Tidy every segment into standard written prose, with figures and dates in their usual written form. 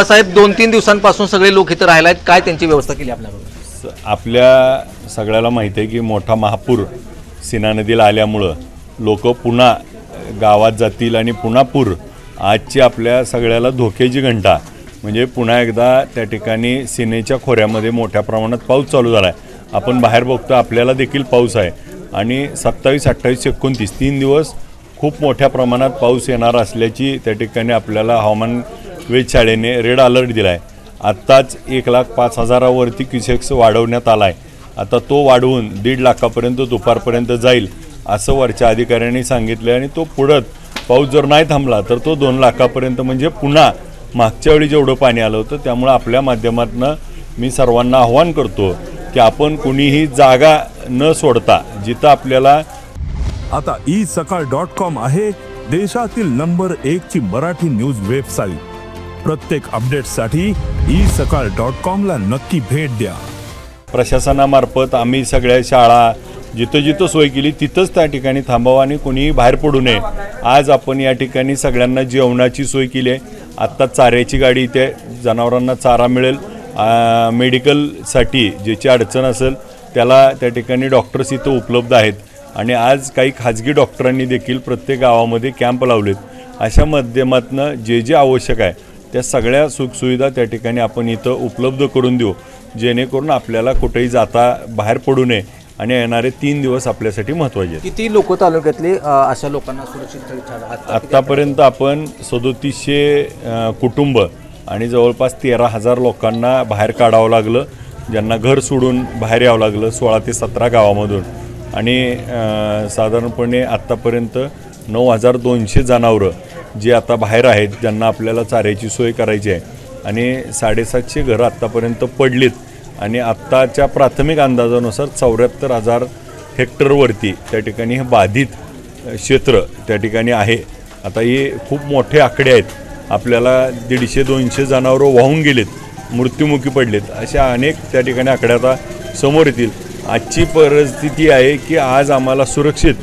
साहेब 2-3 दिवसांपासून सगळे लोक इथे राहिला आहेत, काय त्यांची व्यवस्था केली आपल्याकडून? आपल्या सगळ्याला माहिती आहे की मोठा महापूर सीना नदीला आल्यामुळं लोक पुन्हा गावात जातील आणि पुन्हा पूर. आजची आपल्या सगळ्याला धोक्याची घंटा म्हणजे पुन्हा एकदा त्या ठिकाणी सीनेच्या खोऱ्यामध्ये मोठ्या प्रमाणात पाऊस चालू झाला आहे. आपण बाहेर बघतो आपल्याला देखील पाऊस आहे आणि 27, 28, 29 3 दिवस खूप मोठ्या प्रमाणात पाऊस येणार असल्याची त्या ठिकाणी आपल्याला हवामान वेधशाळेने रेड अलर्ट दिला आहे. आत्ताच 1,05,000वरती क्युसेक्स वाढवण्यात आला आहे. आता तो वाढवून 1.5 लाखापर्यंत दुपारपर्यंत जाईल असं वरच्या अधिकाऱ्यांनी सांगितलं आणि तो पुढं पाऊस जर नाही थांबला तर तो 2 लाखापर्यंत म्हणजे पुन्हा मागच्या वेळी जेवढं पाणी आलं होतं. त्यामुळे आपल्या माध्यमातून मी सर्वांना आव्हान करतो की आपण कुणीही जागा न सोडता जिथं आपल्याला आता isakal.com आहे देशातील नंबर 1 ची मराठी न्यूज वेबसाईट. प्रत्येक अपडेटसाठी isakal.com ला नक्की भेट द्या. प्रशासनामार्फत आम्ही सगळ्या शाळा जिथं जिथं सोय केली तिथंच त्या ठिकाणी थांबावं आणि कोणीही बाहेर पडू नये. आज आपण या ठिकाणी सगळ्यांना जेवणाची सोय केली आहे. आत्ता चाऱ्याची गाडी इथे जनावरांना चारा मिळेल. मेडिकलसाठी ज्याची अडचण असेल त्याला त्या ठिकाणी डॉक्टर्स इथं उपलब्ध आहेत आणि आज काही खाजगी डॉक्टरांनी देखील प्रत्येक गावामध्ये कॅम्प लावलेत. अशा माध्यमातून जे जे आवश्यक आहे त्या सगळ्या सुखसुविधा त्या ठिकाणी आपण इथं उपलब्ध करून देऊ जेणेकरून आपल्याला कुठेही जाता बाहेर पडू नये आणि येणारे 3 दिवस आपल्यासाठी महत्त्वाचे आहेत. किती लोक तालुक्यातले अशा लोकांना सुरक्षित आत्तापर्यंत आपण 3700 कुटुंब आणि जवळपास 13,000 लोकांना बाहेर काढावं लागलं, ज्यांना घर सोडून बाहेर यावं लागलं 16 ते 17 गावामधून. आणि साधारणपणे आत्तापर्यंत 9,200 जनावरं जे आता बाहेर आहेत ज्यांना आपल्याला चाऱ्याची सोय करायची आहे आणि 750 घरं आत्तापर्यंत पडलीत आणि आत्ताच्या प्राथमिक अंदाजानुसार 74,000 हेक्टरवरती त्या ठिकाणी हे बाधित क्षेत्र त्या ठिकाणी आहे. आता हे खूप मोठे आकडे आहेत. आपल्याला 150-200 जनावरं वाहून गेलेत, मृत्युमुखी पडलेत, अशा अनेक त्या ठिकाणी आकडे आता समोर येतील. आजची परिस्थिती आहे की आज आम्हाला सुरक्षित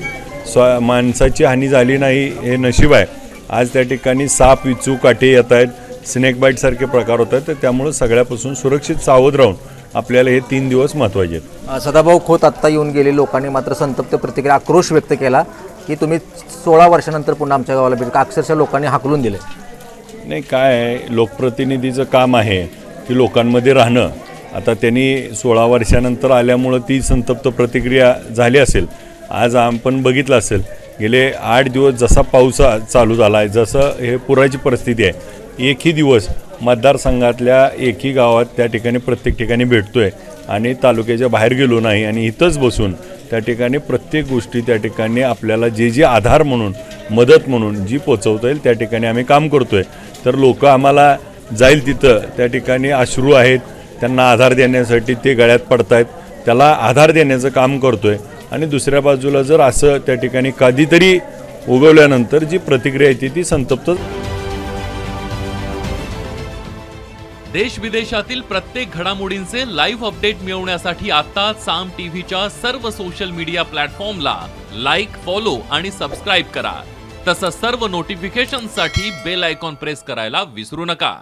माणसाची हानी झाली नाही हे नशीब आहे. आज त्या ठिकाणी साप, विचू, काटे येत आहेत, स्नेक बाईटसारखे प्रकार होत आहेत. तर त्यामुळे सगळ्यापासून सुरक्षित सावध राहून आपल्याला हे 3 दिवस महत्त्वाचे आहेत. सदाभाऊ खोत आत्ता येऊन गेले लोकांनी मात्र संतप्त प्रतिक्रिया आक्रोश व्यक्त केला की तुम्ही 16 वर्षानंतर पुन्हा आमच्या गावाला भेट. अक्षरशः लोकांनी हाकलून दिले. नाही, काय आहे, लोकप्रतिनिधीचं काम आहे की लोकांमध्ये राहणं. आता त्यांनी 16 वर्षानंतर आल्यामुळं ती संतप्त प्रतिक्रिया झाली असेल. आज आपण बघितलं असेल गेले 8 दिवस जसा पाऊस चालू झाला आहे, जसं हे पुराची परिस्थिती आहे, एकही दिवस मतदारसंघातल्या एकही गावात त्या ठिकाणी प्रत्येक ठिकाणी भेटतो आहे आणि तालुक्याच्या बाहेर गेलो नाही आणि इथंच बसून त्या ठिकाणी प्रत्येक गोष्टी त्या ठिकाणी आपल्याला जे आधार म्हणून मदत म्हणून जी पोचवता येईल त्या ठिकाणी आम्ही काम करतो आहे. तर लोक आम्हाला जाईल तिथं त्या ठिकाणी अश्रू आहेत, त्यांना आधार देण्यासाठी ते गळ्यात पडत आहेत, त्याला आधार देण्याचं काम करतो आहे. आणि दुसऱ्या बाजूला जर असं त्या ठिकाणी कधीतरी उगवल्यानंतर जी प्रतिक्रिया येते ती संतप्त. देश विदेशातील प्रत्येक घडामोडींचे लाईव्ह अपडेट मिळवण्यासाठी आता साम टीव्हीच्या सर्व सोशल मीडिया प्लॅटफॉर्मला लाईक, फॉलो आणि सबस्क्राईब करा. तसंच सर्व नोटिफिकेशनसाठी बेल आयकॉन प्रेस करायला विसरू नका.